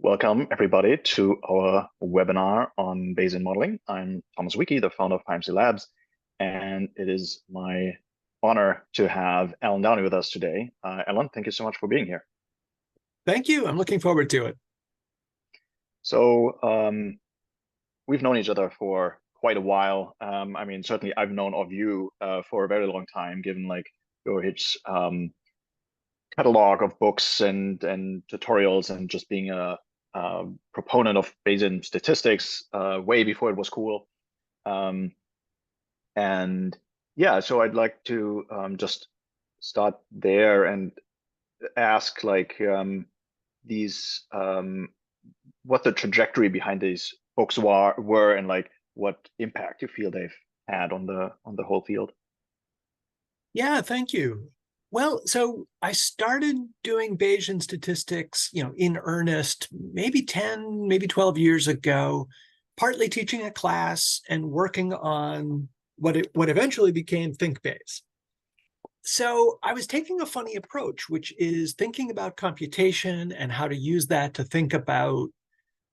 Welcome, everybody, to our webinar on Bayesian modeling. I'm Thomas Wiki, the founder of PyMC Labs, and it is my honor to have Alan Downey with us today. Alan, thank you so much for being here. Thank you. I'm looking forward to it. So we've known each other for quite a while. Certainly I've known of you for a very long time, given like your catalog of books and tutorials and just being a proponent of Bayesian statistics way before it was cool. Um, and yeah, so I'd like to just start there and ask these what the trajectory behind these books were and like what impact you feel they've had on the whole field. Yeah, thank you. Well, so I started doing Bayesian statistics, in earnest, maybe 10, maybe 12 years ago, partly teaching a class and working on what eventually became ThinkBayes. So I was taking a funny approach, which is thinking about computation and how to use that to think about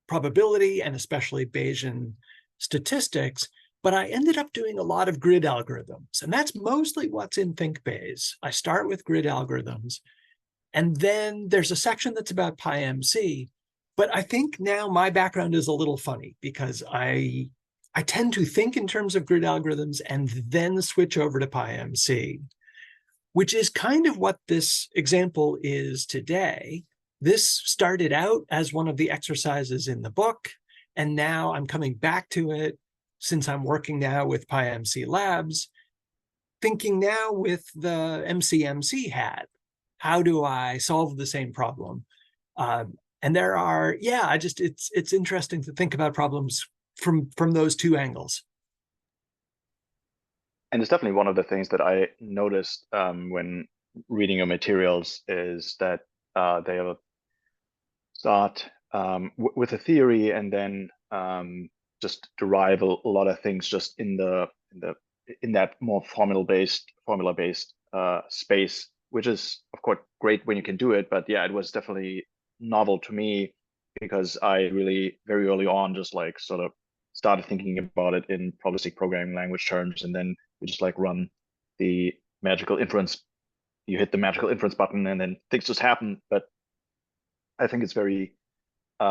probability and especially Bayesian statistics. But I ended up doing a lot of grid algorithms, and that's mostly what's in ThinkBayes. I start with grid algorithms, and then there's a section that's about PyMC. But I think now my background is a little funny because I tend to think in terms of grid algorithms and then switch over to PyMC, which is kind of what this example is today. This started out as one of the exercises in the book, and now I'm coming back to it since I'm working now with PyMC Labs, thinking now with the MCMC hat. How do I solve the same problem? And there are, it's interesting to think about problems from those two angles. And it's definitely one of the things that I noticed when reading your materials is that they start with a theory and then just derive a lot of things just in that more formula-based space, which is of course great when you can do it. But yeah, it was definitely novel to me because I really very early on just like sort of started thinking about it in probabilistic programming language terms, and then you just like run the magical inference. You hit the magical inference button, and then things just happen. But I think it's very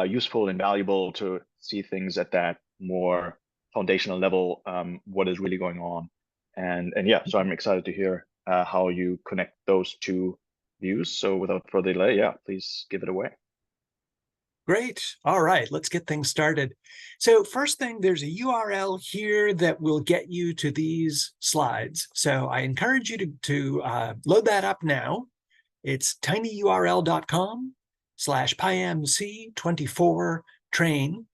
useful and valuable to see things at that more foundational level, what is really going on. And yeah, so I'm excited to hear how you connect those two views. So without further delay, yeah, please give it away. Great. All right, let's get things started. So first thing, there's a URL here that will get you to these slides. So I encourage you to load that up now. It's tinyurl.com/PyMC24train.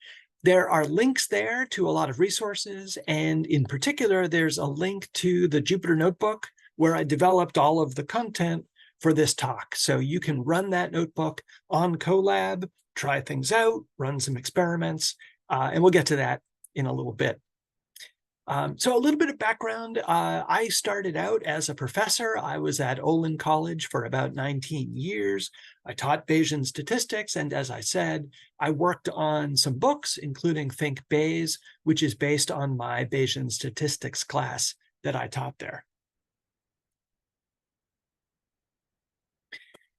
There are links there to a lot of resources. And in particular, there's a link to the Jupyter Notebook where I developed all of the content for this talk. So you can run that notebook on Colab, try things out, run some experiments, and we'll get to that in a little bit. So a little bit of background. I started out as a professor. I was at Olin College for about 19 years. I taught Bayesian statistics, and as I said, I worked on some books, including ThinkBayes, which is based on my Bayesian statistics class that I taught there.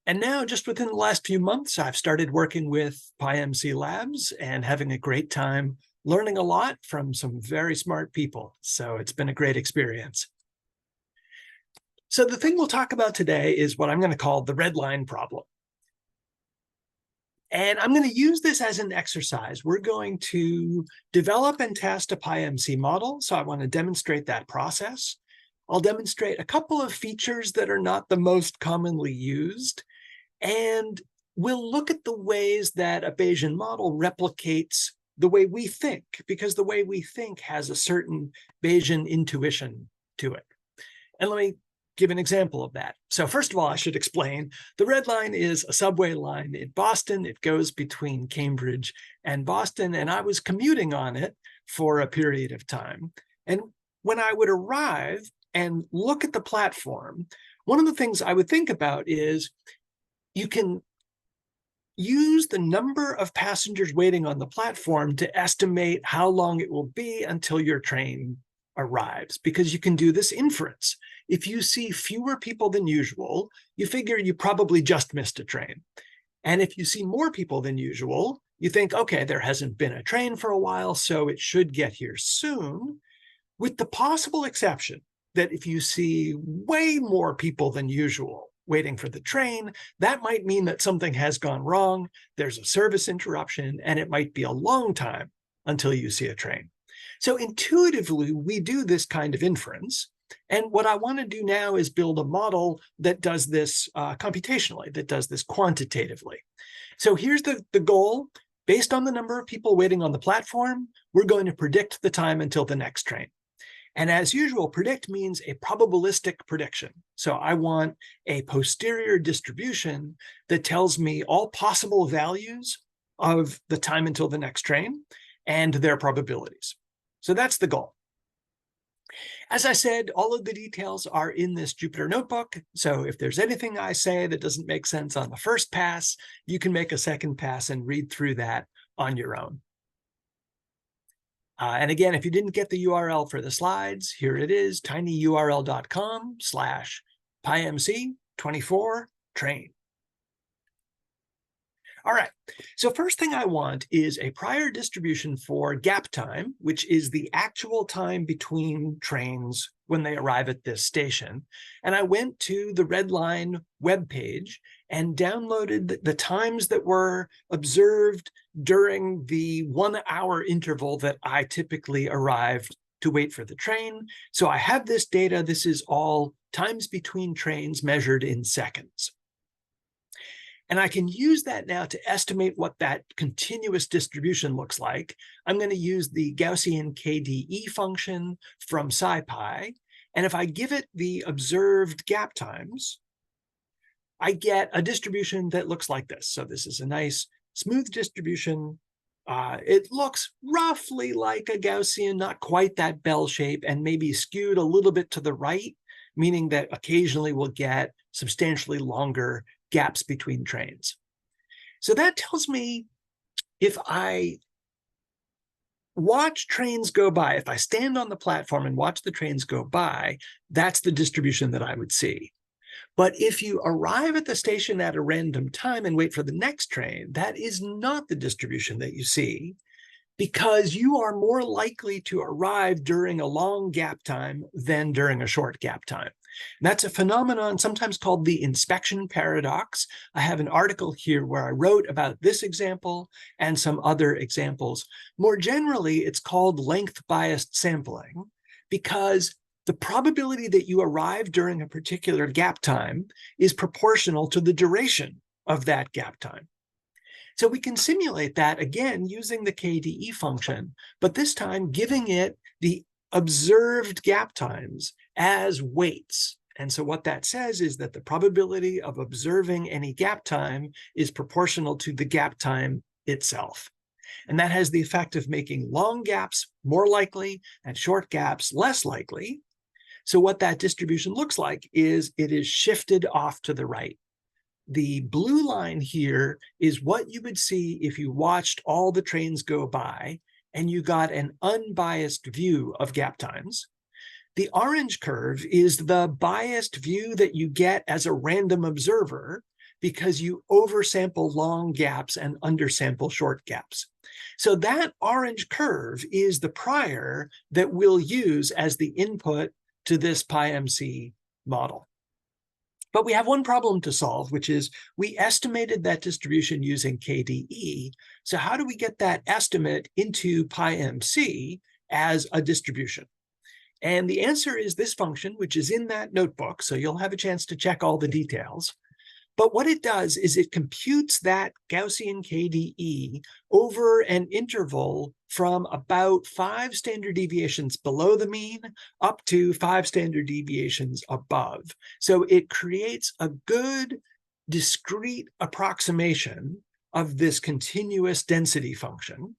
And now, just within the last few months, I've started working with PyMC Labs and having a great time learning a lot from some very smart people. So it's been a great experience. So the thing we'll talk about today is what I'm going to call the red line problem. And I'm going to use this as an exercise. We're going to develop and test a PyMC model. So I want to demonstrate that process. I'll demonstrate a couple of features that are not the most commonly used. And we'll look at the ways that a Bayesian model replicates the way we think, because the way we think has a certain Bayesian intuition to it. And let me give an example of that. So first of all, I should explain, the red line is a subway line in Boston. It goes between Cambridge and Boston, and I was commuting on it for a period of time. And when I would arrive and look at the platform, one of the things I would think about is you can use the number of passengers waiting on the platform to estimate how long it will be until your train arrives, because you can do this inference. If you see fewer people than usual, you figure you probably just missed a train. And if you see more people than usual, you think, okay, there hasn't been a train for a while, so it should get here soon, with the possible exception that if you see way more people than usual waiting for the train, that might mean that something has gone wrong, there's a service interruption, and it might be a long time until you see a train. So intuitively, we do this kind of inference. And what I want to do now is build a model that does this computationally, that does this quantitatively. So here's the goal. Based on the number of people waiting on the platform, we're going to predict the time until the next train. And as usual, predict means a probabilistic prediction. So I want a posterior distribution that tells me all possible values of the time until the next train and their probabilities. So that's the goal. As I said, all of the details are in this Jupyter notebook. So if there's anything I say that doesn't make sense on the first pass, you can make a second pass and read through that on your own. And again, if you didn't get the URL for the slides, here it is, tinyurl.com/PyMC24train. All right, so first thing I want is a prior distribution for gap time, which is the actual time between trains when they arrive at this station. And I went to the Redline webpage and downloaded the times that were observed during the 1 hour interval that I typically arrived to wait for the train. So I have this data. This is all times between trains measured in seconds. And I can use that now to estimate what that continuous distribution looks like. I'm going to use the Gaussian KDE function from SciPy. And if I give it the observed gap times, I get a distribution that looks like this. So this is a nice smooth distribution. It looks roughly like a Gaussian, not quite that bell shape, and maybe skewed a little bit to the right, meaning that occasionally we'll get substantially longer gaps between trains. So that tells me if I watch trains go by, if I stand on the platform and watch the trains go by, that's the distribution that I would see. But if you arrive at the station at a random time and wait for the next train, that is not the distribution that you see, because you are more likely to arrive during a long gap time than during a short gap time. And that's a phenomenon sometimes called the inspection paradox. I have an article here where I wrote about this example and some other examples. More generally, it's called length-biased sampling, because the probability that you arrive during a particular gap time is proportional to the duration of that gap time. So we can simulate that again using the KDE function, but this time giving it the observed gap times as weights. And so what that says is that the probability of observing any gap time is proportional to the gap time itself. And that has the effect of making long gaps more likely and short gaps less likely. So what that distribution looks like is it is shifted off to the right. The blue line here is what you would see if you watched all the trains go by and you got an unbiased view of gap times. The orange curve is the biased view that you get as a random observer because you oversample long gaps and undersample short gaps. So that orange curve is the prior that we'll use as the input to this PyMC model. But we have one problem to solve, which is we estimated that distribution using KDE. So how do we get that estimate into PyMC as a distribution? And the answer is this function, which is in that notebook. So you'll have a chance to check all the details. But what it does is it computes that Gaussian KDE over an interval from about 5 standard deviations below the mean up to 5 standard deviations above. So it creates a good discrete approximation of this continuous density function.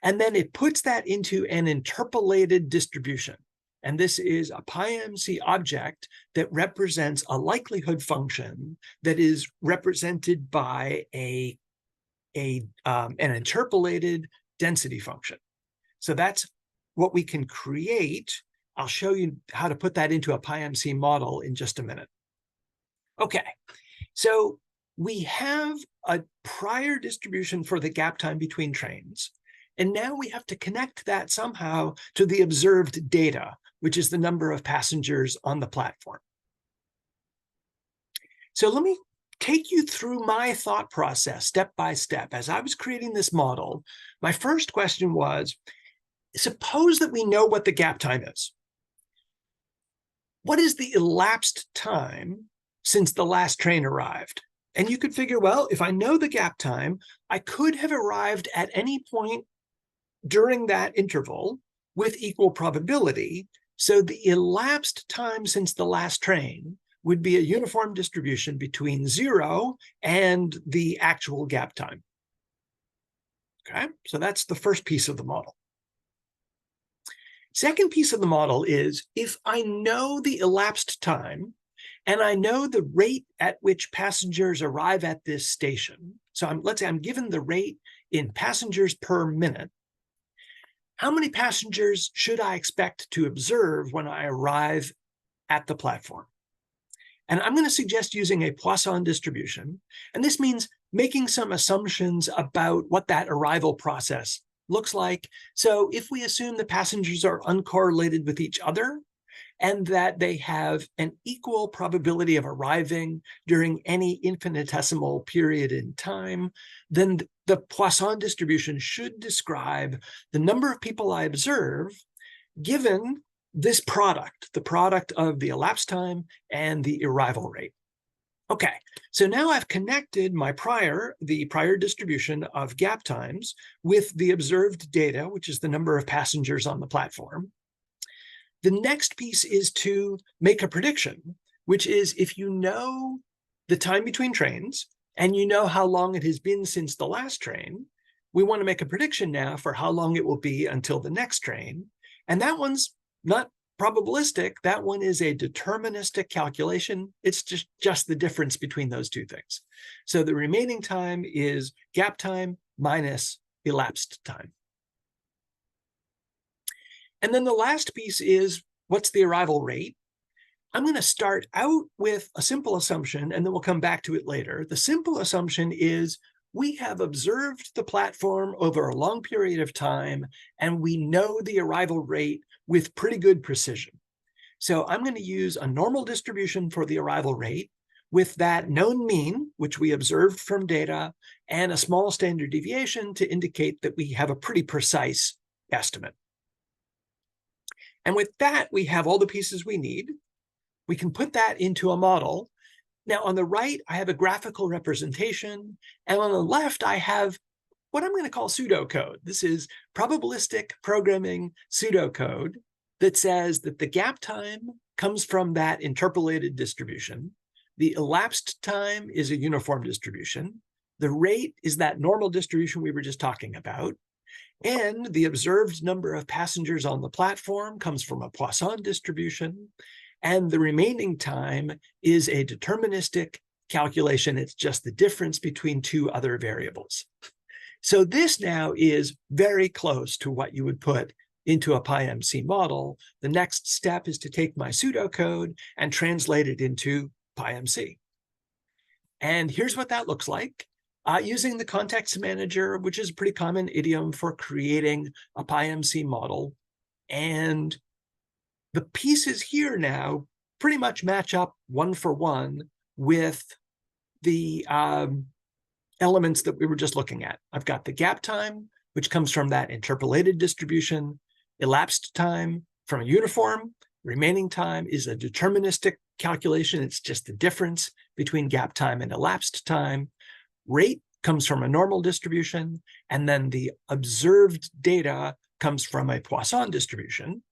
And then it puts that into an interpolated distribution. And this is a PyMC object that represents a likelihood function that is represented by a an interpolated density function. So that's what we can create. I'll show you how to put that into a PyMC model in just a minute. Okay, so we have a prior distribution for the gap time between trains. And now we have to connect that somehow to the observed data, which is the number of passengers on the platform. So let me take you through my thought process step by step. As I was creating this model, my first question was, suppose that we know what the gap time is. What is the elapsed time since the last train arrived? And you could figure, well, if I know the gap time, I could have arrived at any point during that interval with equal probability. So the elapsed time since the last train would be a uniform distribution between 0 and the actual gap time. Okay, so that's the first piece of the model. Second piece of the model is, if I know the elapsed time and I know the rate at which passengers arrive at this station, so let's say I'm given the rate in passengers per minute, how many passengers should I expect to observe when I arrive at the platform? And I'm going to suggest using a Poisson distribution. And this means making some assumptions about what that arrival process looks like. So if we assume the passengers are uncorrelated with each other and that they have an equal probability of arriving during any infinitesimal period in time, then the Poisson distribution should describe the number of people I observe given this product, the product of the elapsed time and the arrival rate. Okay, so now I've connected the prior distribution of gap times with the observed data, which is the number of passengers on the platform. The next piece is to make a prediction, which is, if you know the time between trains and you know how long it has been since the last train, we want to make a prediction now for how long it will be until the next train. And that one's not probabilistic. That one is a deterministic calculation. It's just the difference between those two things. So the remaining time is gap time minus elapsed time. And then the last piece is, what's the arrival rate? I'm going to start out with a simple assumption, and then we'll come back to it later. The simple assumption is, we have observed the platform over a long period of time, and we know the arrival rate with pretty good precision. So I'm going to use a normal distribution for the arrival rate with that known mean, which we observed from data, and a small standard deviation to indicate that we have a pretty precise estimate. And with that, we have all the pieces we need. We can put that into a model. Now, on the right, I have a graphical representation, and on the left, I have what I'm going to call pseudocode. This is probabilistic programming pseudocode that says that the gap time comes from that interpolated distribution. The elapsed time is a uniform distribution. The rate is that normal distribution we were just talking about. And the observed number of passengers on the platform comes from a Poisson distribution. And the remaining time is a deterministic calculation. It's just the difference between two other variables. So this now is very close to what you would put into a PyMC model. The next step is to take my pseudocode and translate it into PyMC. And here's what that looks like. Using the context manager, which is a pretty common idiom for creating a PyMC model. And the pieces here now pretty much match up one for one with the elements that we were just looking at. I've got the gap time, which comes from that interpolated distribution, elapsed time from a uniform, remaining time is a deterministic calculation. It's just the difference between gap time and elapsed time. Rate comes from a normal distribution, and then the observed data comes from a Poisson distribution.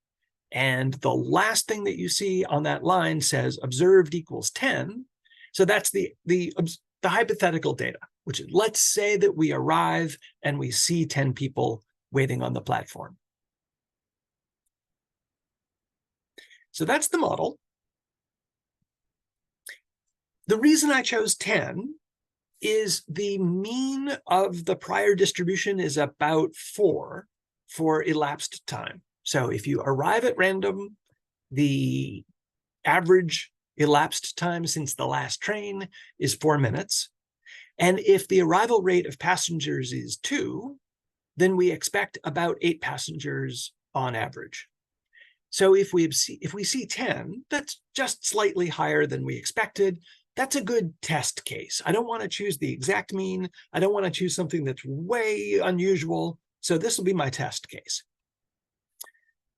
And the last thing that you see on that line says observed equals 10. So that's the hypothetical data, which is, let's say that we arrive and we see 10 people waiting on the platform. So that's the model. The reason I chose 10 is the mean of the prior distribution is about 4 for elapsed time. So if you arrive at random, the average elapsed time since the last train is 4 minutes. And if the arrival rate of passengers is 2, then we expect about 8 passengers on average. So if we see 10, that's just slightly higher than we expected. That's a good test case. I don't want to choose the exact mean. I don't want to choose something that's way unusual. So this will be my test case.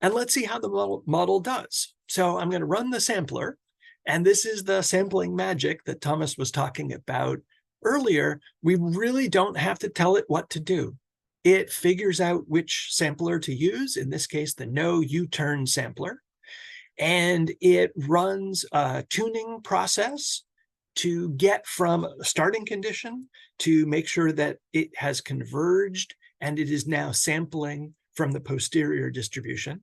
And let's see how the model does. So I'm going to run the sampler. And this is the sampling magic that Thomas was talking about earlier. We really don't have to tell it what to do. It figures out which sampler to use, in this case, the no U-turn sampler. And it runs a tuning process to get from a starting condition to make sure that it has converged and it is now sampling from the posterior distribution.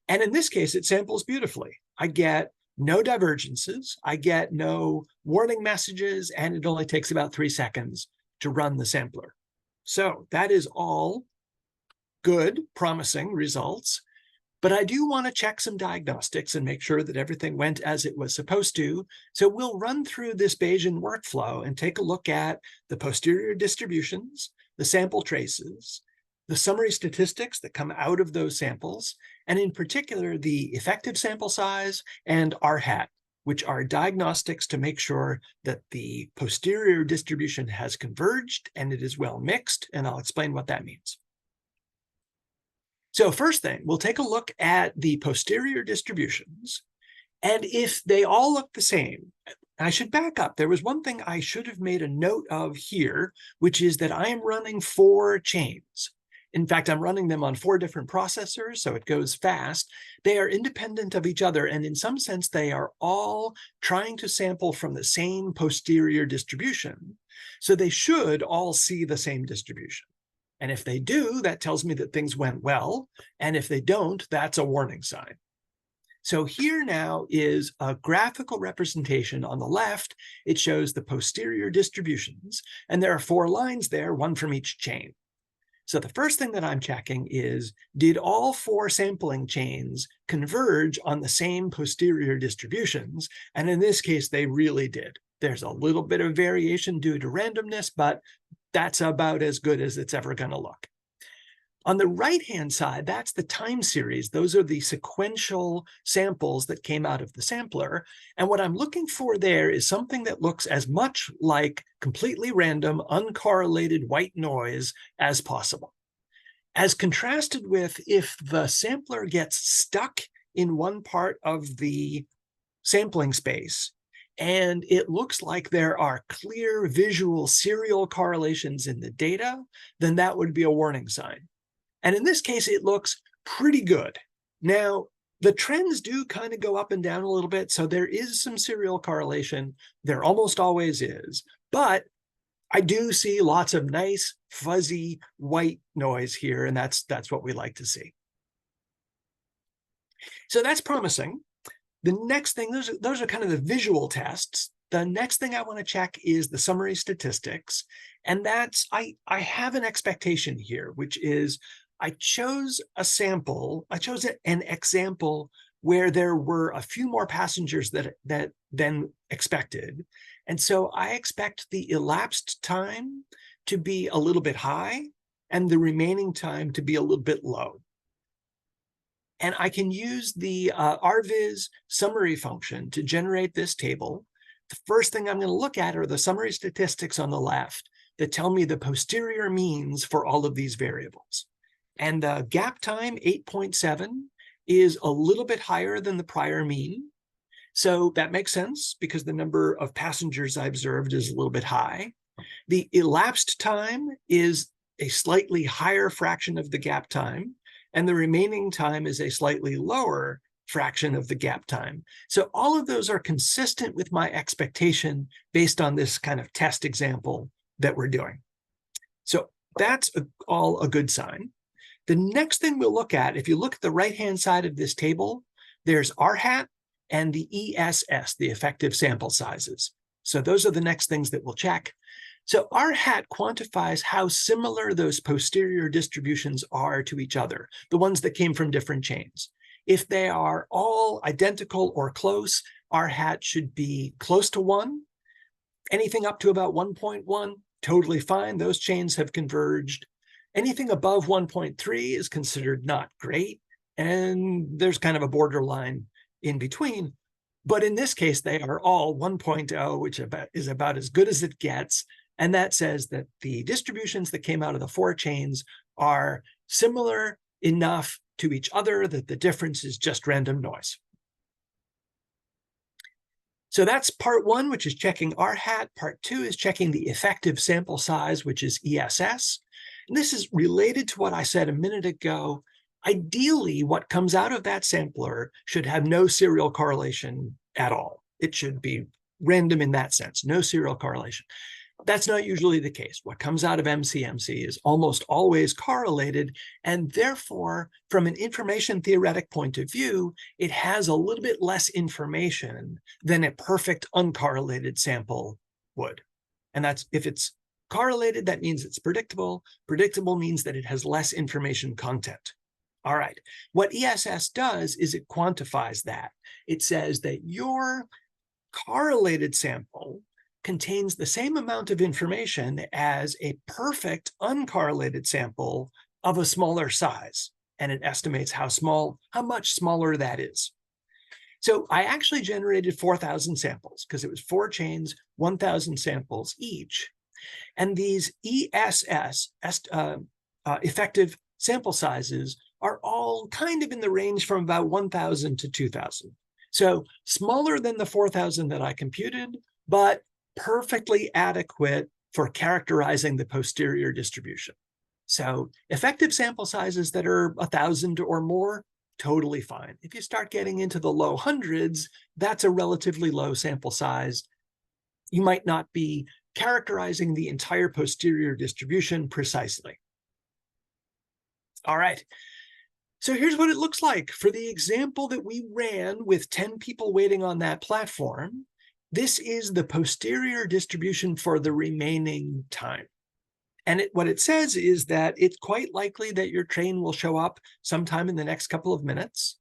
And in this case, it samples beautifully. I get no divergences, I get no warning messages, and it only takes about 3 seconds to run the sampler. So that is all good, promising results. But I do want to check some diagnostics and make sure that everything went as it was supposed to. So we'll run through this Bayesian workflow and take a look at the posterior distributions, the sample traces, the summary statistics that come out of those samples, and in particular, the effective sample size and R hat, which are diagnostics to make sure that the posterior distribution has converged and it is well mixed, and I'll explain what that means. So first thing, we'll take a look at the posterior distributions, and if they all look the same, I should back up. There was one thing I should have made a note of here, which is that I am running 4 chains. In fact, I'm running them on 4 different processors, so it goes fast. They are independent of each other, and in some sense, they are all trying to sample from the same posterior distribution. So they should all see the same distribution. And if they do, that tells me that things went well. And if they don't, that's a warning sign. So here now is a graphical representation on the left. It shows the posterior distributions, and there are 4 lines there, one from each chain. So the first thing that I'm checking is, did all 4 sampling chains converge on the same posterior distributions? And in this case, they really did. There's a little bit of variation due to randomness, but that's about as good as it's ever going to look. On the right-hand side, that's the time series. Those are the sequential samples that came out of the sampler. And what I'm looking for there is something that looks as much like completely random, uncorrelated white noise as possible. As contrasted with if the sampler gets stuck in one part of the sampling space, and it looks like there are clear visual serial correlations in the data, then that would be a warning sign. And in this case, it looks pretty good. Now, the trends do kind of go up and down a little bit, so there is some serial correlation. There almost always is. But I do see lots of nice, fuzzy, white noise here, and that's what we like to see. So that's promising. The next thing, those are kind of the visual tests. The next thing I want to check is the summary statistics. And that's, I have an expectation here, which is I chose an example where there were a few more passengers than expected. And so I expect the elapsed time to be a little bit high and the remaining time to be a little bit low. And I can use the RViz summary function to generate this table. The first thing I'm going to look at are the summary statistics on the left that tell me the posterior means for all of these variables. And the gap time, 8.7, is a little bit higher than the prior mean. So that makes sense because the number of passengers I observed is a little bit high. The elapsed time is a slightly higher fraction of the gap time, and the remaining time is a slightly lower fraction of the gap time. So all of those are consistent with my expectation based on this kind of test example that we're doing. So that's all a good sign. The next thing we'll look at, if you look at the right-hand side of this table, there's R hat and the ESS, the effective sample sizes. So those are the next things that we'll check. So R hat quantifies how similar those posterior distributions are to each other, the ones that came from different chains. If they are all identical or close, R hat should be close to 1. Anything up to about 1.1, totally fine. Those chains have converged. Anything above 1.3 is considered not great, and there's kind of a borderline in between. But in this case, they are all 1.0, which is about as good as it gets. And that says that the distributions that came out of the 4 chains are similar enough to each other that the difference is just random noise. So that's part 1, which is checking R hat. Part 2 is checking the effective sample size, which is ESS. And this is related to what I said a minute ago. Ideally, what comes out of that sampler should have no serial correlation at all. It should be random in that sense, no serial correlation. That's not usually the case. What comes out of MCMC is almost always correlated, and therefore, from an information theoretic point of view, it has a little bit less information than a perfect uncorrelated sample would. And that's, if it's correlated, that means it's predictable. Predictable means that it has less information content. All right, what ESS does is it quantifies that. It says that your correlated sample contains the same amount of information as a perfect uncorrelated sample of a smaller size, and it estimates how much smaller that is. So I actually generated 4,000 samples because it was 4 chains, 1,000 samples each. And these ESS, effective sample sizes, are all kind of in the range from about 1,000 to 2,000. So smaller than the 4,000 that I computed, but perfectly adequate for characterizing the posterior distribution. So effective sample sizes that are 1,000 or more, totally fine. If you start getting into the low hundreds, that's a relatively low sample size. You might not be characterizing the entire posterior distribution precisely. All right. So here's what it looks like. For the example that we ran with 10 people waiting on that platform, this is the posterior distribution for the remaining time. And what it says is that it's quite likely that your train will show up sometime in the next couple of minutes.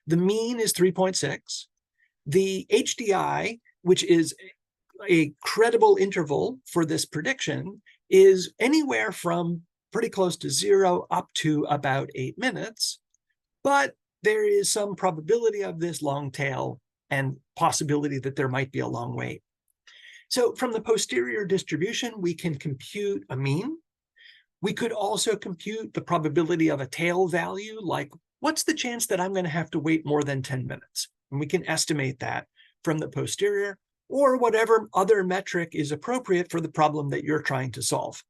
The mean is 3.6. The HDI, which is a credible interval for this prediction, is anywhere from pretty close to 0 up to about 8 minutes. But there is some probability of this long tail and possibility that there might be a long wait. So from the posterior distribution, we can compute a mean. We could also compute the probability of a tail value, like what's the chance that I'm going to have to wait more than 10 minutes? And we can estimate that from the posterior, or whatever other metric is appropriate for the problem that you're trying to solve.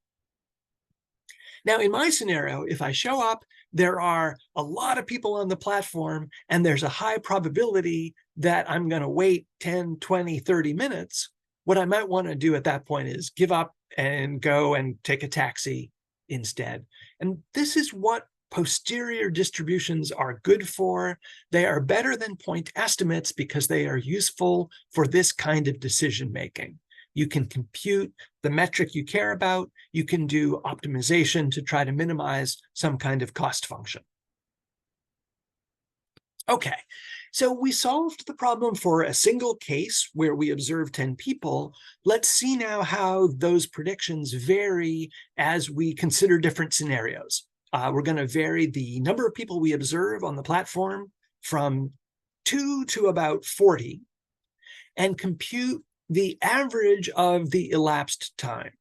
Now, in my scenario, if I show up, there are a lot of people on the platform, and there's a high probability that I'm going to wait 10, 20, 30 minutes. What I might want to do at that point is give up and go and take a taxi instead. And this is what posterior distributions are good for. They are better than point estimates because they are useful for this kind of decision making. You can compute the metric you care about. You can do optimization to try to minimize some kind of cost function. Okay, so we solved the problem for a single case where we observed 10 people. Let's see now how those predictions vary as we consider different scenarios. We're going to vary the number of people we observe on the platform from 2 to about 40 and compute the average of the elapsed time.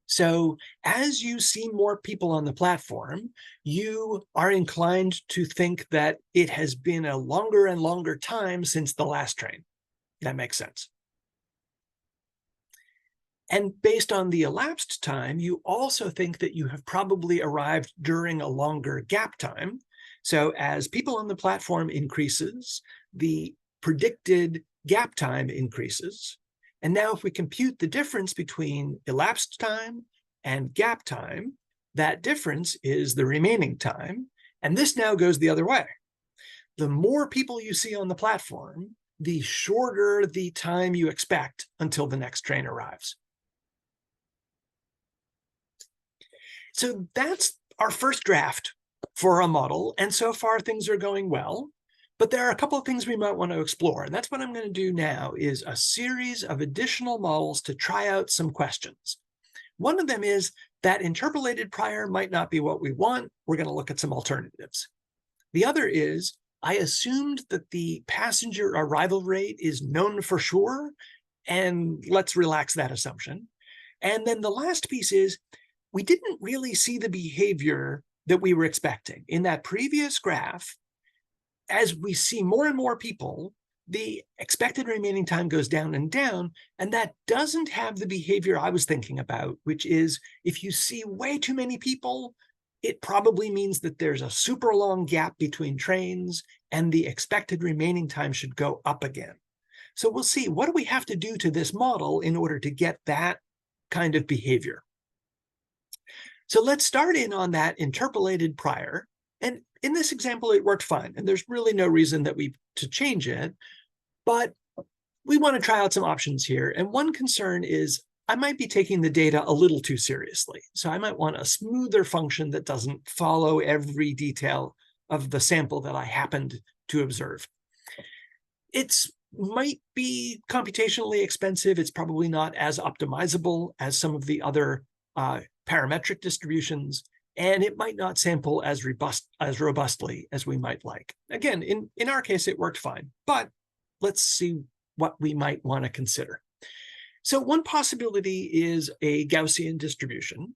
So as you see more people on the platform, you are inclined to think that it has been a longer and longer time since the last train. That makes sense. And based on the elapsed time, you also think that you have probably arrived during a longer gap time. So as people on the platform increases, the predicted gap time increases. And now if we compute the difference between elapsed time and gap time, that difference is the remaining time. And this now goes the other way. The more people you see on the platform, the shorter the time you expect until the next train arrives. So that's our first draft for a model. And so far things are going well, but there are a couple of things we might want to explore. And that's what I'm going to do now is a series of additional models to try out some questions. One of them is that interpolated prior might not be what we want. We're going to look at some alternatives. The other is I assumed that the passenger arrival rate is known for sure, and let's relax that assumption. And then the last piece is we didn't really see the behavior that we were expecting. In that previous graph, as we see more and more people, the expected remaining time goes down and down, and that doesn't have the behavior I was thinking about, which is if you see way too many people, it probably means that there's a super long gap between trains and the expected remaining time should go up again. So we'll see, what do we have to do to this model in order to get that kind of behavior? So let's start in on that interpolated prior. And in this example, it worked fine. And there's really no reason that to change it. But we want to try out some options here. And one concern is I might be taking the data a little too seriously. So I might want a smoother function that doesn't follow every detail of the sample that I happened to observe. It might be computationally expensive. It's probably not as optimizable as some of the other parametric distributions, and it might not sample as robustly as we might like. Again, in our case, it worked fine, but let's see what we might want to consider. So one possibility is a Gaussian distribution.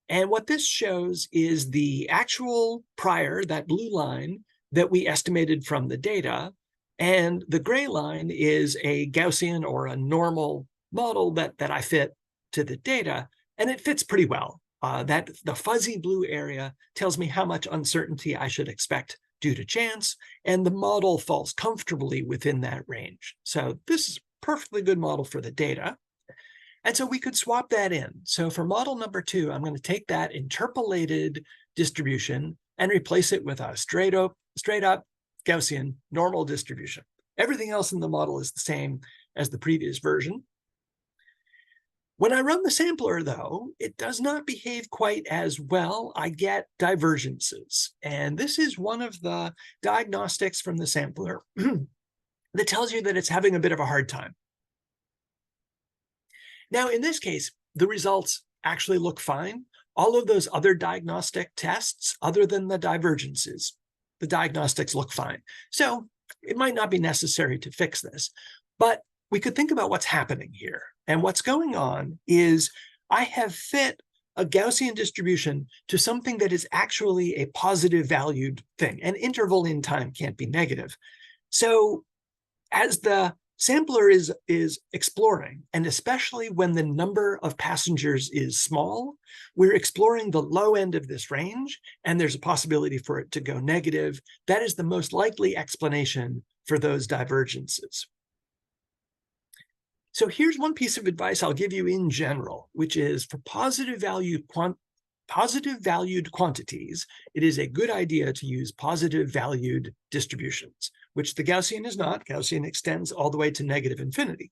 And what this shows is the actual prior, that blue line, that we estimated from the data. And the gray line is a Gaussian or a normal model that I fit to the data. And it fits pretty well. That the fuzzy blue area tells me how much uncertainty I should expect due to chance, and the model falls comfortably within that range. So this is a perfectly good model for the data. And so we could swap that in. So for model number 2, I'm going to take that interpolated distribution and replace it with a straight up Gaussian normal distribution. Everything else in the model is the same as the previous version. When I run the sampler, though, it does not behave quite as well. I get divergences. And this is one of the diagnostics from the sampler that tells you that it's having a bit of a hard time. Now, in this case, the results actually look fine. All of those other diagnostic tests, other than the divergences, the diagnostics look fine. So it might not be necessary to fix this, but we could think about what's happening here. And what's going on is I have fit a Gaussian distribution to something that is actually a positive valued thing. An interval in time can't be negative. So as the sampler is exploring, and especially when the number of passengers is small, we're exploring the low end of this range, and there's a possibility for it to go negative. That is the most likely explanation for those divergences. So here's one piece of advice I'll give you in general, which is for positive valued quantities, it is a good idea to use positive valued distributions, which the Gaussian is not. Gaussian extends all the way to negative infinity.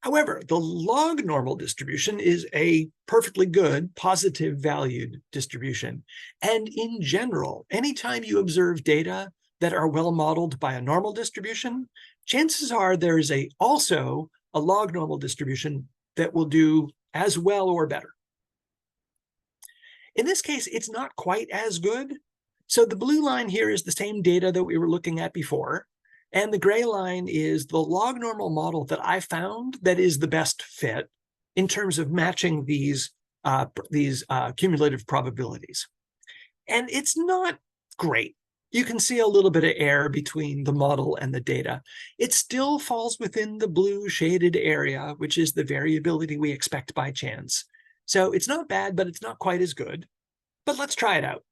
However, the log normal distribution is a perfectly good positive valued distribution. And in general, anytime you observe data that are well modeled by a normal distribution, chances are there is also a log normal distribution that will do as well or better. In this case, it's not quite as good. So the blue line here is the same data that we were looking at before. And the gray line is the log normal model that I found that is the best fit in terms of matching these cumulative probabilities. And it's not great. You can see a little bit of error between the model and the data. It still falls within the blue shaded area, which is the variability we expect by chance. So it's not bad, but it's not quite as good. But let's try it out.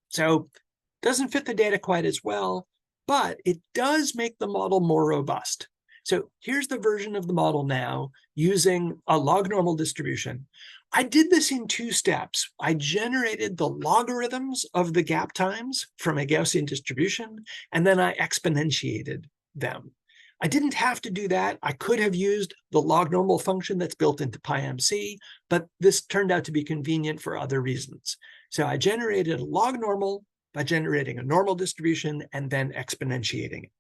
So it doesn't fit the data quite as well, but it does make the model more robust. So here's the version of the model now using a log normal distribution. I did this in 2 steps. I generated the logarithms of the gap times from a Gaussian distribution, and then I exponentiated them. I didn't have to do that. I could have used the log normal function that's built into PyMC, but this turned out to be convenient for other reasons. So I generated a log normal by generating a normal distribution and then exponentiating it.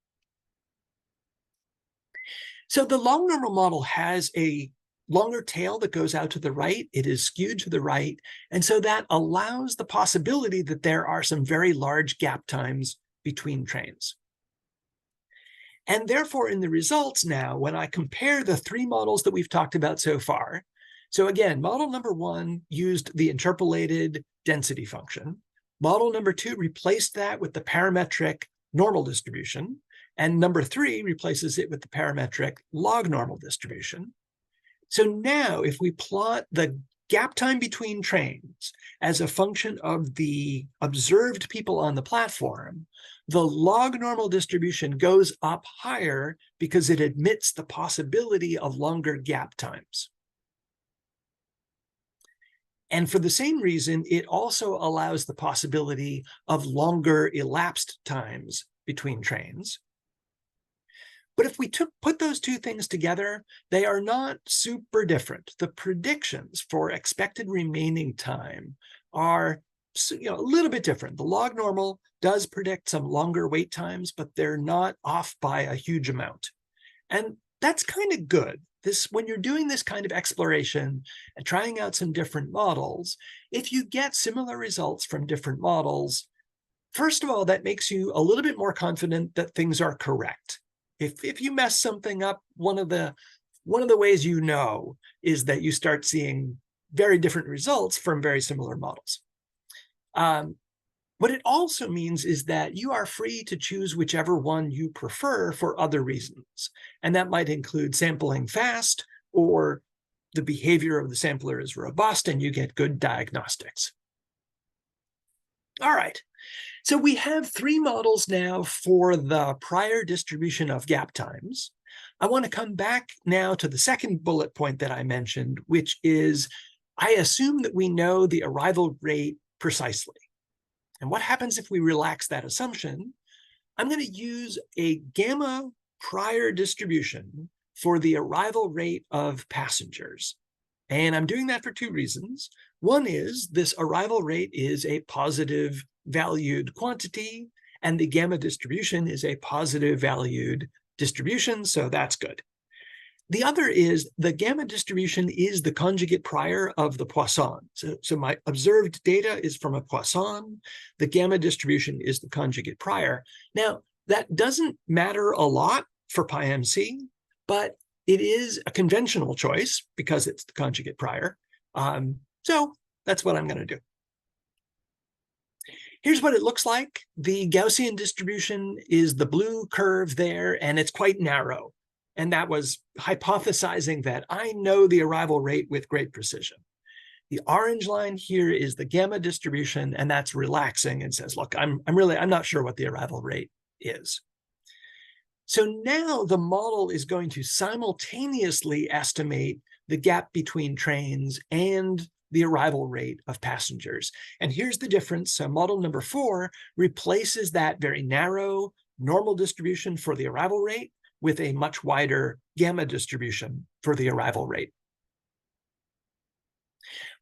So the log normal model has a longer tail that goes out to the right. It is skewed to the right. And so that allows the possibility that there are some very large gap times between trains. And therefore, in the results now, when I compare the three models that we've talked about so far, so again, model number one used the interpolated density function. Model number two replaced that with the parametric normal distribution. And number three replaces it with the parametric log normal distribution. So now if we plot the gap time between trains as a function of the observed people on the platform, the log normal distribution goes up higher because it admits the possibility of longer gap times. And for the same reason, it also allows the possibility of longer elapsed times between trains. But if we put those two things together, they are not super different. The predictions for expected remaining time are a little bit different. The log normal does predict some longer wait times, but they're not off by a huge amount. And that's kind of good. When you're doing this kind of exploration and trying out some different models, if you get similar results from different models, first of all, that makes you a little bit more confident that things are correct. If you mess something up, one of the ways you know is that you start seeing very different results from very similar models. What it also means is that you are free to choose whichever one you prefer for other reasons. And that might include sampling fast, or the behavior of the sampler is robust and you get good diagnostics. All right. So we have three models now for the prior distribution of gap times. I want to come back now to the second bullet point that I mentioned, which is I assume that we know the arrival rate precisely. And what happens if we relax that assumption? I'm going to use a gamma prior distribution for the arrival rate of passengers. And I'm doing that for two reasons. One is this arrival rate is a positive valued quantity, and the gamma distribution is a positive valued distribution, so that's good. The other is the gamma distribution is the conjugate prior of the Poisson. So my observed data is from a Poisson. The gamma distribution is the conjugate prior. Now, that doesn't matter a lot for PyMC, but it is a conventional choice because it's the conjugate prior. So that's what I'm going to do. Here's what it looks like. The Gaussian distribution is the blue curve there, and it's quite narrow. And that was hypothesizing that I know the arrival rate with great precision. The orange line here is the gamma distribution, and that's relaxing and says, look, I'm not sure what the arrival rate is. So now the model is going to simultaneously estimate the gap between trains and the arrival rate of passengers. And here's the difference. So model number 4 replaces that very narrow normal distribution for the arrival rate with a much wider gamma distribution for the arrival rate.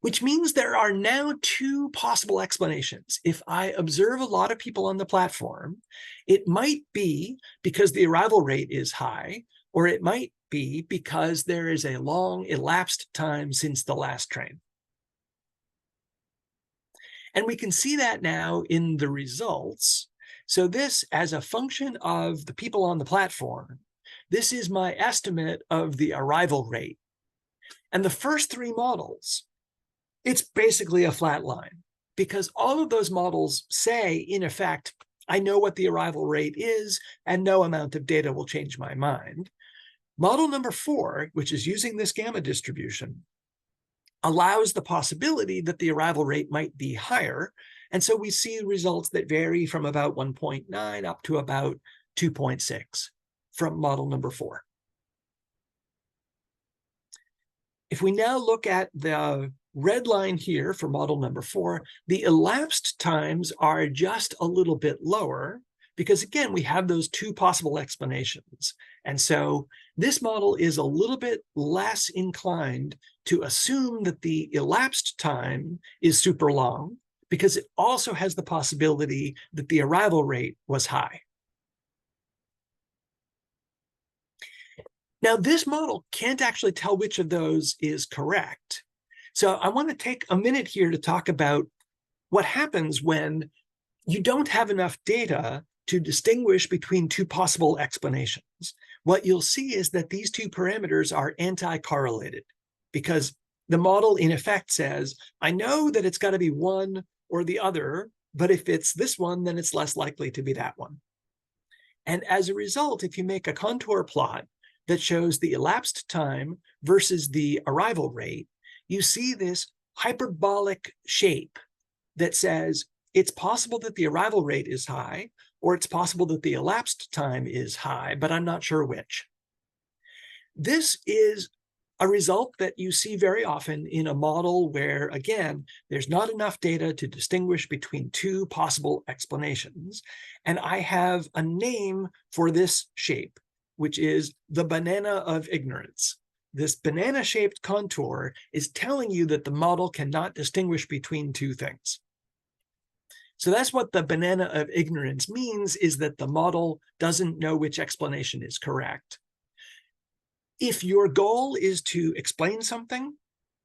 Which means there are now two possible explanations. If I observe a lot of people on the platform, it might be because the arrival rate is high, or it might be because there is a long elapsed time since the last train. And we can see that now in the results. So this, as a function of the people on the platform, this is my estimate of the arrival rate. And the first three models, it's basically a flat line, because all of those models say, in effect, I know what the arrival rate is, and no amount of data will change my mind. Model number 4, which is using this gamma distribution, allows the possibility that the arrival rate might be higher. And so we see results that vary from about 1.9 up to about 2.6 from model number 4. If we now look at the red line here for model number 4, the elapsed times are just a little bit lower, because again, we have those two possible explanations. And so this model is a little bit less inclined to assume that the elapsed time is super long, because it also has the possibility that the arrival rate was high. Now, this model can't actually tell which of those is correct. So I want to take a minute here to talk about what happens when you don't have enough data to distinguish between two possible explanations. What you'll see is that these two parameters are anti-correlated, because the model in effect says, I know that it's got to be one or the other, but if it's this one, then it's less likely to be that one. And as a result, if you make a contour plot that shows the elapsed time versus the arrival rate, you see this hyperbolic shape that says it's possible that the arrival rate is high, or it's possible that the elapsed time is high, but I'm not sure which. This is a result that you see very often in a model where, again, there's not enough data to distinguish between two possible explanations. And I have a name for this shape, which is the banana of ignorance. This banana-shaped contour is telling you that the model cannot distinguish between two things. So that's what the banana of ignorance means, is that the model doesn't know which explanation is correct. If your goal is to explain something,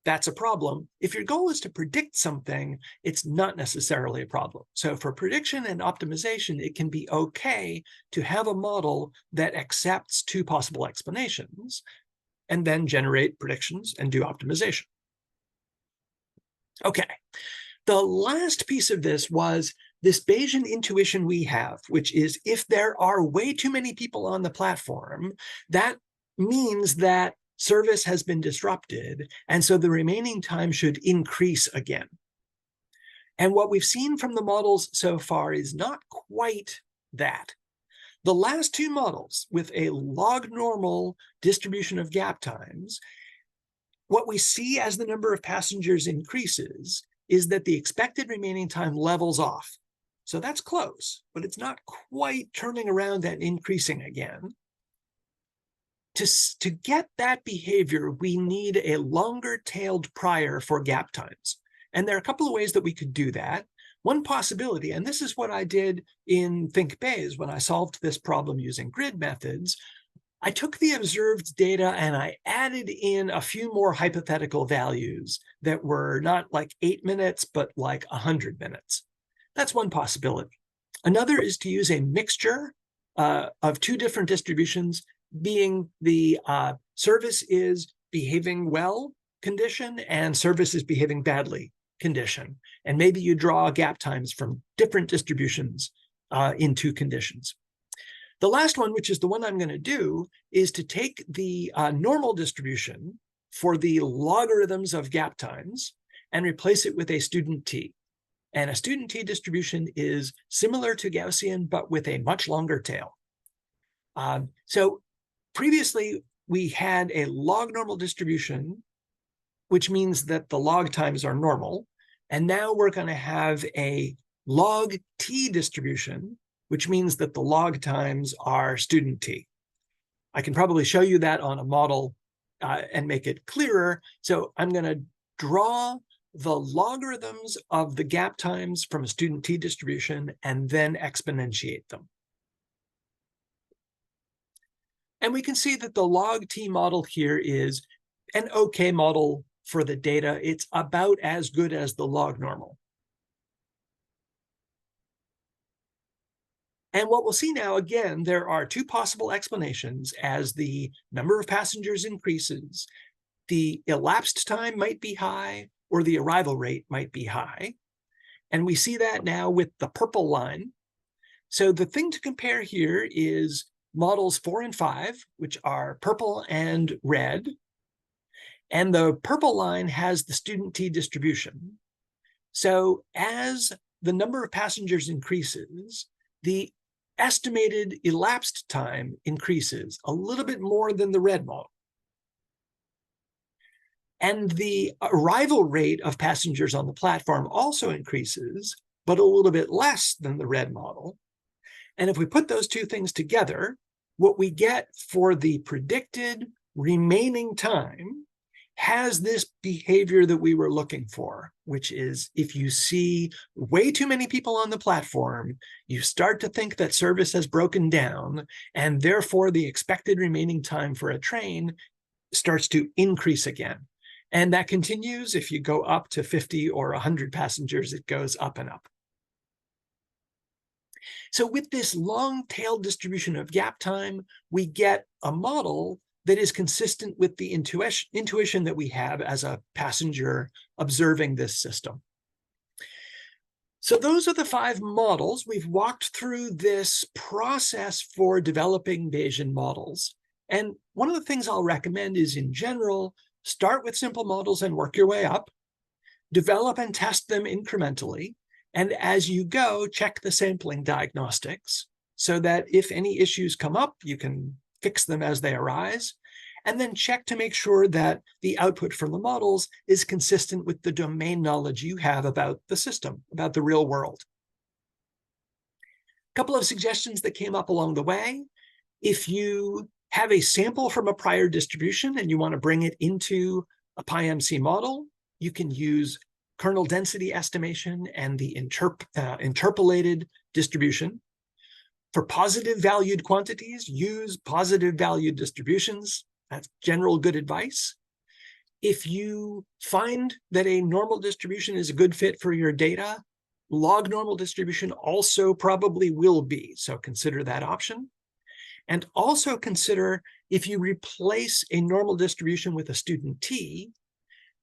that's a problem. If your goal is to predict something, it's not necessarily a problem. So for prediction and optimization, it can be okay to have a model that accepts two possible explanations and then generate predictions and do optimization. Okay, the last piece of this was this Bayesian intuition we have, which is if there are way too many people on the platform, that means that service has been disrupted, and so the remaining time should increase again. And what we've seen from the models so far is not quite that. The last two models with a log normal distribution of gap times, what we see as the number of passengers increases is that the expected remaining time levels off. So that's close, but it's not quite turning around and increasing again. To get that behavior, we need a longer-tailed prior for gap times. And there are a couple of ways that we could do that. One possibility, and this is what I did in ThinkBayes when I solved this problem using grid methods, I took the observed data and I added in a few more hypothetical values that were not like 8 minutes, but like 100 minutes. That's one possibility. Another is to use a mixture of two different distributions, being the service is behaving well condition and service is behaving badly condition. And maybe you draw gap times from different distributions in two conditions. The last one, which is the one I'm going to do, is to take the normal distribution for the logarithms of gap times and replace it with a student t. And a student t distribution is similar to Gaussian, but with a much longer tail. So previously, we had a log normal distribution, which means that the log times are normal. And now we're going to have a log t distribution, which means that the log times are student t. I can probably show you that on a model and make it clearer. So I'm going to draw the logarithms of the gap times from a student t distribution and then exponentiate them. And we can see that the log t model here is an okay model for the data. It's about as good as the log normal. And what we'll see now, again, there are two possible explanations. As the number of passengers increases, the elapsed time might be high or the arrival rate might be high. And we see that now with the purple line. So the thing to compare here is models 4 and 5, which are purple and red. And the purple line has the student t distribution. So as the number of passengers increases, the estimated elapsed time increases a little bit more than the red model. And the arrival rate of passengers on the platform also increases, but a little bit less than the red model. And if we put those two things together, what we get for the predicted remaining time has this behavior that we were looking for, which is if you see way too many people on the platform, you start to think that service has broken down, and therefore the expected remaining time for a train starts to increase again. And that continues. If you go up to 50 or 100 passengers, it goes up and up. So with this long tail distribution of gap time, we get a model that is consistent with the intuition that we have as a passenger observing this system. So those are the 5 models. We've walked through this process for developing Bayesian models. And one of the things I'll recommend is, in general, start with simple models and work your way up. Develop and test them incrementally. And as you go, check the sampling diagnostics so that if any issues come up, you can fix them as they arise. And then check to make sure that the output from the models is consistent with the domain knowledge you have about the system, about the real world. A couple of suggestions that came up along the way. If you have a sample from a prior distribution and you want to bring it into a PyMC model, you can use kernel density estimation and the interpolated distribution. For positive valued quantities, use positive valued distributions. That's general good advice. If you find that a normal distribution is a good fit for your data, log normal distribution also probably will be, so consider that option. And also consider if you replace a normal distribution with a student t,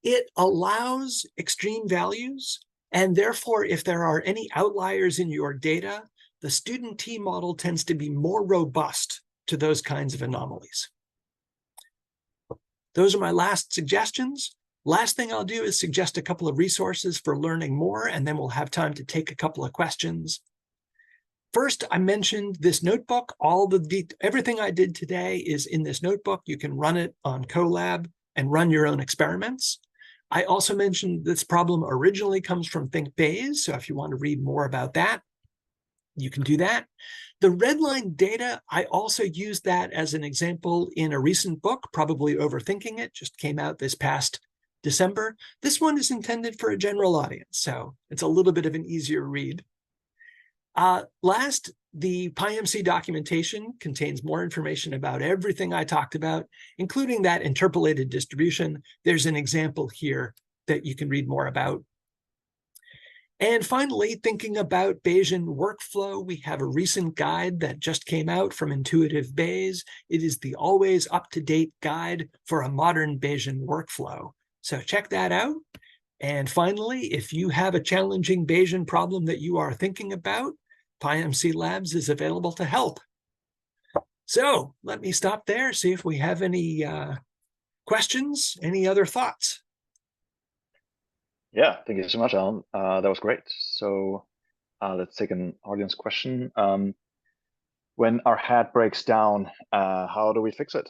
it allows extreme values, and therefore if there are any outliers in your data, the student t model tends to be more robust to those kinds of anomalies. Those are my last suggestions. Last thing I'll do is suggest a couple of resources for learning more, and then we'll have time to take a couple of questions. First, I mentioned this notebook. Everything I did today is in this notebook. You can run it on Colab and run your own experiments. I also mentioned this problem originally comes from Think Bayes, so if you want to read more about that, you can do that. The red line data, I also used that as an example in a recent book, Probably Overthinking It, just came out this past December. This one is intended for a general audience, so it's a little bit of an easier read. Last, the PyMC documentation contains more information about everything I talked about, including that interpolated distribution. There's an example here that you can read more about. And finally, thinking about Bayesian workflow, we have a recent guide that just came out from Intuitive Bayes. It is the always up-to-date guide for a modern Bayesian workflow. So check that out. And finally, if you have a challenging Bayesian problem that you are thinking about, PyMC Labs is available to help. So let me stop there, see if we have any questions, any other thoughts. Yeah, thank you so much, Alan. That was great. So let's take an audience question. When our hat breaks down, how do we fix it?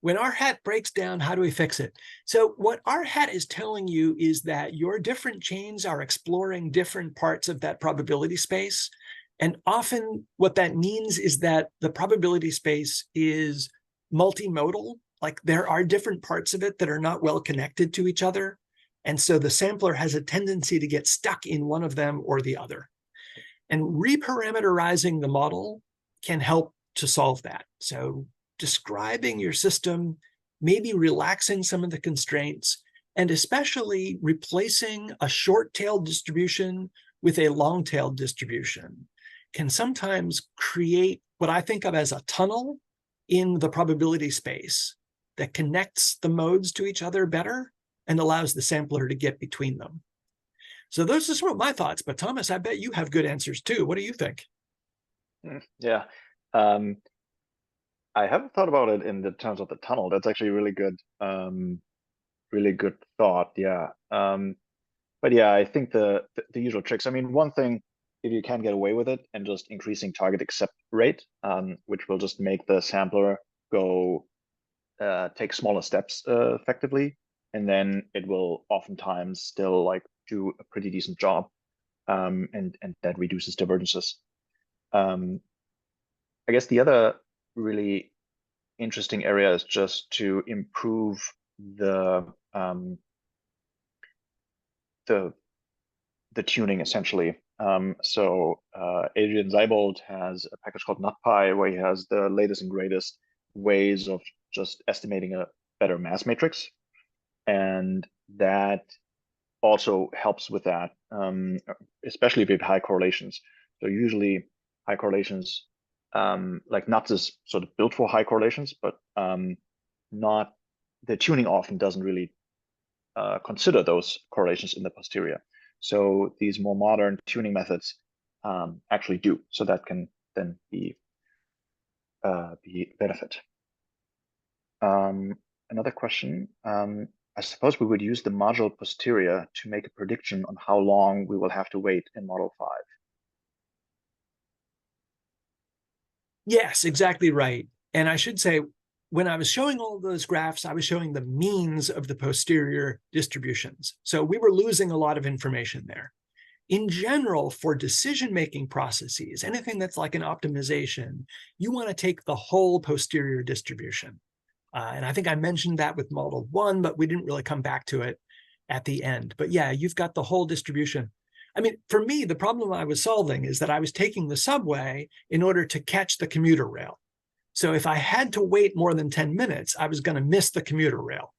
When our hat breaks down, how do we fix it? So what our hat is telling you is that your different chains are exploring different parts of that probability space. And often what that means is that the probability space is multimodal, like there are different parts of it that are not well connected to each other. And so the sampler has a tendency to get stuck in one of them or the other. And reparameterizing the model can help to solve that. So describing your system, maybe relaxing some of the constraints, and especially replacing a short-tailed distribution with a long-tailed distribution can sometimes create what I think of as a tunnel in the probability space that connects the modes to each other better and allows the sampler to get between them. So those are some of my thoughts, but Thomas, I bet you have good answers too. What do you think? Yeah. I haven't thought about it in the terms of the tunnel. That's actually really good thought. Yeah. But yeah, I think the usual tricks. I mean, one thing, if you can get away with it and just increasing target accept rate, which will just make the sampler go take smaller steps effectively, and then it will oftentimes still like do a pretty decent job, and that reduces divergences. Um, I guess the other really interesting area is just to improve the um, the the tuning essentially. Adrian Seibold has a package called NumPy where he has the latest and greatest ways of just estimating a better mass matrix, and that also helps with that, especially if you have high correlations. So usually high correlations, like NUTS is sort of built for high correlations, but not the tuning often doesn't really consider those correlations in the posterior. So these more modern tuning methods actually do. So that can then be a benefit. Another question. I suppose we would use the module posterior to make a prediction on how long we will have to wait in Model 5. Yes, exactly right. And I should say, when I was showing all of those graphs, I was showing the means of the posterior distributions. So we were losing a lot of information there. In general, for decision-making processes, anything that's like an optimization, you want to take the whole posterior distribution. And I think I mentioned that with Model 1, but we didn't really come back to it at the end. But yeah, you've got the whole distribution. I mean, for me, the problem I was solving is that I was taking the subway in order to catch the commuter rail. So if I had to wait more than 10 minutes, I was going to miss the commuter rail.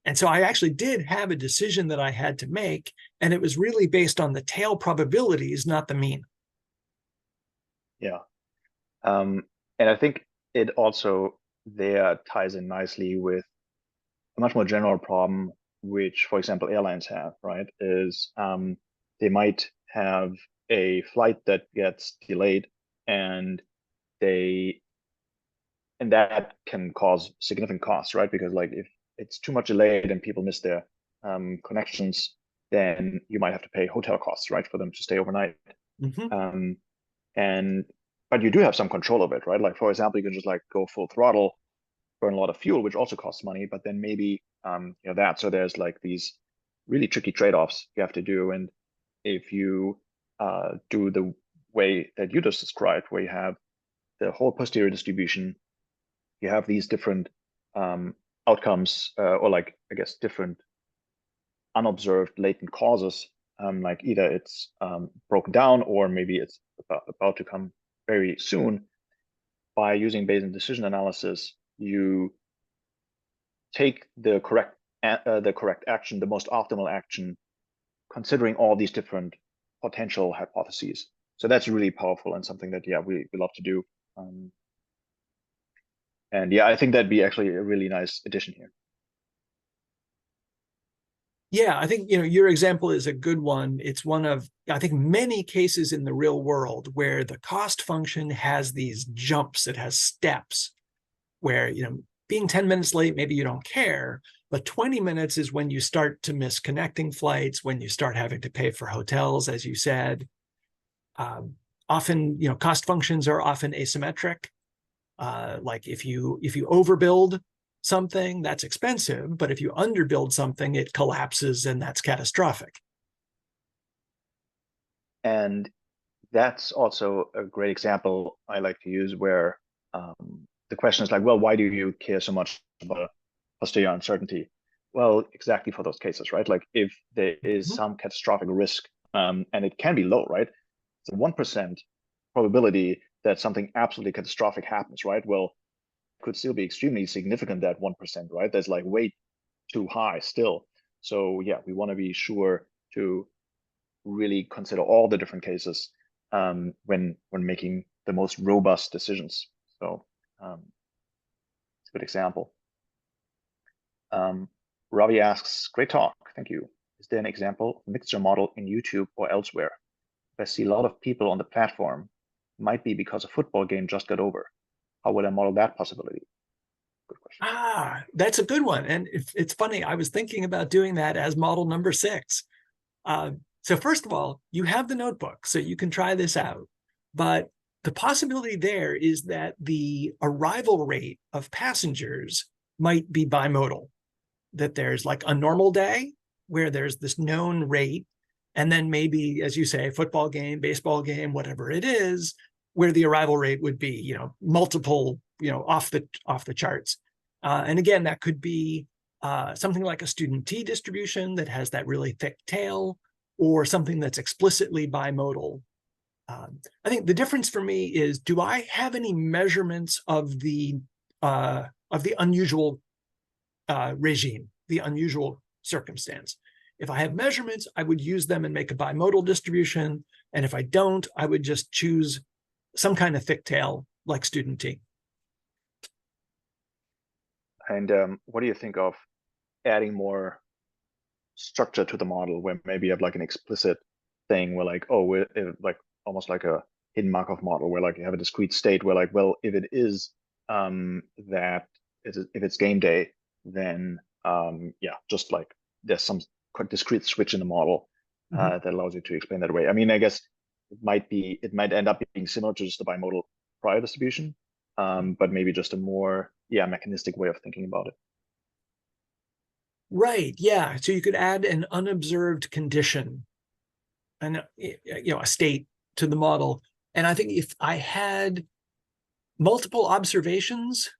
And so I actually did have a decision that I had to make, and it was really based on the tail probabilities, not the mean. Yeah. And I think it also there ties in nicely with a much more general problem, which, for example, airlines have, right? Is they might have a flight that gets delayed and they and that can cause significant costs, right? Because like if it's too much delayed and people miss their connections, then you might have to pay hotel costs, right, for them to stay overnight. Mm-hmm. And but you do have some control of it, right? Like for example, you can just like go full throttle, burn a lot of fuel, which also costs money, but then maybe that. So there's like these really tricky trade-offs you have to do. And if you do the way that you just described, where you have the whole posterior distribution, you have these different outcomes, or like I guess different unobserved latent causes. Like either it's broken down or maybe it's about to come very soon. By using Bayesian decision analysis, you take the correct action, the most optimal action, considering all these different potential hypotheses. So that's really powerful and something that we love to do. And yeah, I think that'd be actually a really nice addition here. Yeah, I think your example is a good one. It's one of, I think, many cases in the real world where the cost function has these jumps, it has steps where being 10 minutes late, maybe you don't care, but 20 minutes is when you start to miss connecting flights, when you start having to pay for hotels, as you said. Often, cost functions are often asymmetric. Like if you overbuild something, that's expensive, but if you underbuild something, it collapses and that's catastrophic. And that's also a great example I like to use where the question is like, well, why do you care so much about posterior uncertainty? Well, exactly for those cases, right? Like if there is some catastrophic risk, and it can be low, right? It's a 1% probability that something absolutely catastrophic happens, right? Well, it could still be extremely significant, that 1%, right? That's like way too high still. So yeah, we want to be sure to really consider all the different cases when making the most robust decisions. So it's a good example. Robbie asks, great talk, thank you. Is there an example of mixture model in YouTube or elsewhere? I see a lot of people on the platform. Might be because a football game just got over. How would I model that possibility? Good question. That's a good one. And it's funny, I was thinking about doing that as model number 6. So first of all, you have the notebook, so you can try this out. But the possibility there is that the arrival rate of passengers might be bimodal, that there's like a normal day where there's this known rate, and then maybe, as you say, football game, baseball game, whatever it is, where the arrival rate would be, multiple, off the charts. And again, that could be something like a student t distribution that has that really thick tail, or something that's explicitly bimodal. I think the difference for me is, do I have any measurements of the unusual regime, the unusual circumstance? If I have measurements, I would use them and make a bimodal distribution. And if I don't, I would just choose some kind of thick tail like student t. And what do you think of adding more structure to the model, where maybe you have like an explicit thing where like, oh, we're like almost like a hidden Markov model, where like you have a discrete state where like, well, if it is if it's game day, then yeah, just like there's some quite discrete switch in the model that allows you to explain that away. I mean, I guess it might end up being similar to just the bimodal prior distribution, but maybe just a more mechanistic way of thinking about it. Right. Yeah. So you could add an unobserved condition, and a state to the model. And I think if I had multiple observations,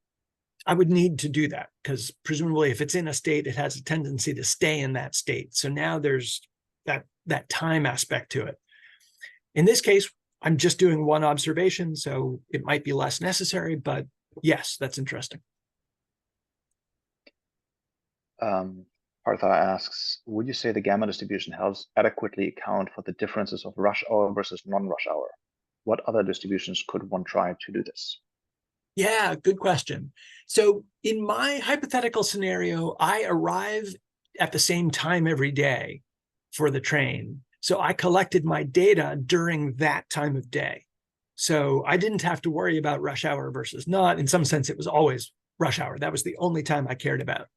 I would need to do that, because presumably if it's in a state, it has a tendency to stay in that state. So now there's that time aspect to it. In this case, I'm just doing one observation, so it might be less necessary, but yes, that's interesting. Partha asks, would you say the gamma distribution helps adequately account for the differences of rush hour versus non-rush hour? What other distributions could one try to do this? Yeah, good question. So in my hypothetical scenario, I arrive at the same time every day for the train. So I collected my data during that time of day. So I didn't have to worry about rush hour versus not. In some sense, it was always rush hour. That was the only time I cared about.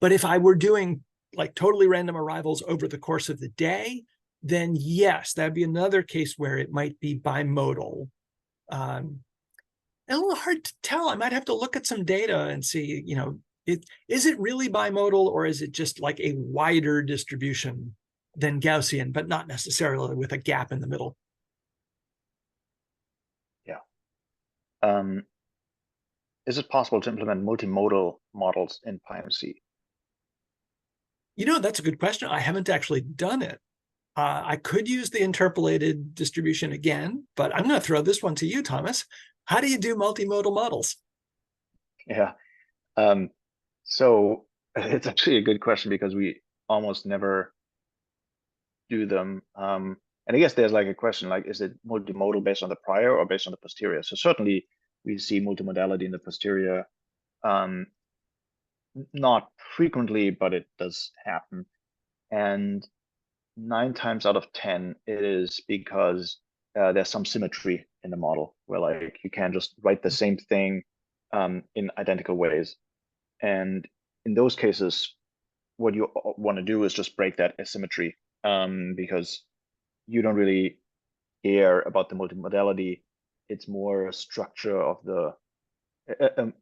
But if I were doing like totally random arrivals over the course of the day, then yes, that'd be another case where it might be bimodal. A little hard to tell. I might have to look at some data and see, is it really bimodal, or is it just like a wider distribution than Gaussian, but not necessarily with a gap in the middle? Yeah. Is it possible to implement multimodal models in PyMC? That's a good question. I haven't actually done it. I could use the interpolated distribution again, but I'm going to throw this one to you, Thomas. How do you do multimodal models? Yeah. So it's actually a good question, because we almost never do them. And I guess there's like a question, like, is it multimodal based on the prior or based on the posterior? So certainly we see multimodality in the posterior. Not frequently, but it does happen. And 9 times out of 10, it is because there's some symmetry in the model, where like you can just write the same thing in identical ways. And in those cases, what you want to do is just break that asymmetry, because you don't really care about the multimodality. It's more a structure of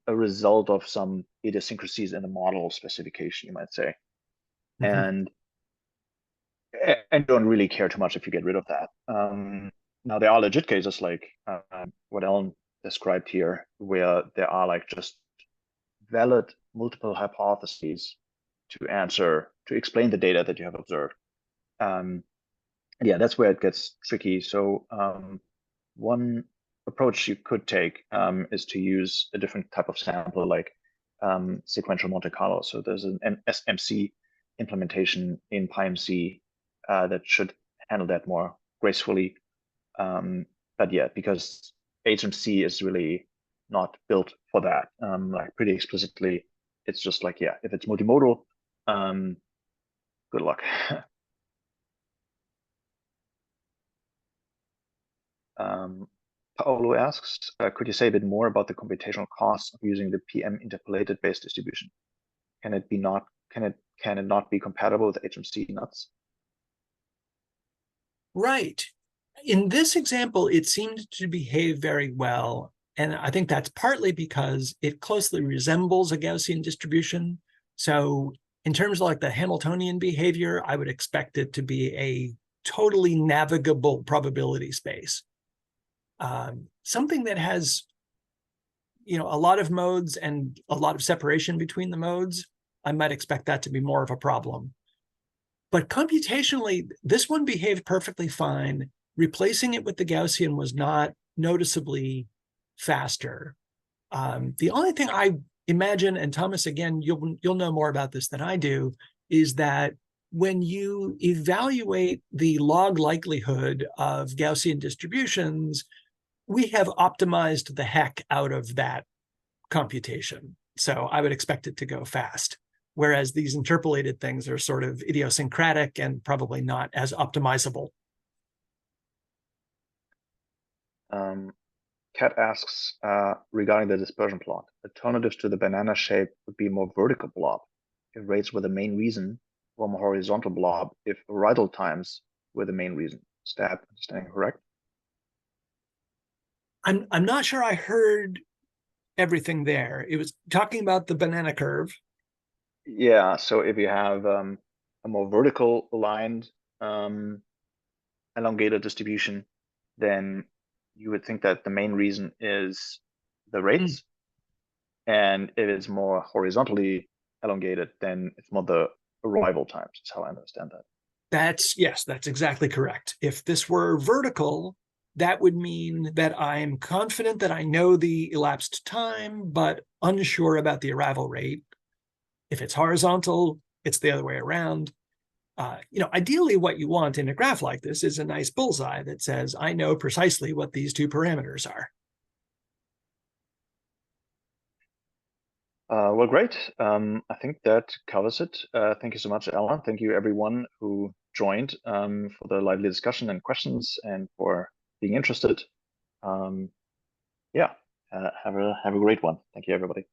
a result of some idiosyncrasies in the model specification, you might say. And don't really care too much if you get rid of that. Now there are legit cases like what Ellen described here, where there are like just valid multiple hypotheses to explain the data that you have observed. Yeah, that's where it gets tricky. So one approach you could take is to use a different type of sample, like sequential Monte Carlo. So there's an SMC implementation in PyMC that should handle that more gracefully. But yeah, because HMC is really not built for that. Like pretty explicitly, it's just like, yeah, if it's multimodal, good luck. Paolo asks, could you say a bit more about the computational costs of using the PM interpolated based distribution? Can it not be compatible with HMC nuts? Right. In this example, it seemed to behave very well. And I think that's partly because it closely resembles a Gaussian distribution. So in terms of like the Hamiltonian behavior, I would expect it to be a totally navigable probability space. Something that has, a lot of modes and a lot of separation between the modes, I might expect that to be more of a problem. But computationally, this one behaved perfectly fine. Replacing it with the Gaussian was not noticeably faster. The only thing I imagine, and Thomas, again, you'll know more about this than I do, is that when you evaluate the log likelihood of Gaussian distributions, we have optimized the heck out of that computation. So I would expect it to go fast. Whereas these interpolated things are sort of idiosyncratic and probably not as optimizable. Kat asks regarding the dispersion plot. Alternatives to the banana shape would be more vertical blob if rates were the main reason, or more horizontal blob if arrival times were the main reason. Is that understanding correct? I'm not sure I heard everything there. It was talking about the banana curve. Yeah, so if you have a more vertical aligned elongated distribution, then you would think that the main reason is the rates. And if it's more horizontally elongated, then it's more the arrival times. Is how I understand that. Yes, that's exactly correct. If this were vertical, that would mean that I'm confident that I know the elapsed time, but unsure about the arrival rate. If it's horizontal, it's the other way around. Ideally what you want in a graph like this is a nice bullseye that says, I know precisely what these two parameters are. Well, great. I think that covers it. Thank you so much, Alan. Thank you, everyone who joined for the lively discussion and questions and for being interested. Yeah, have a great one. Thank you, everybody.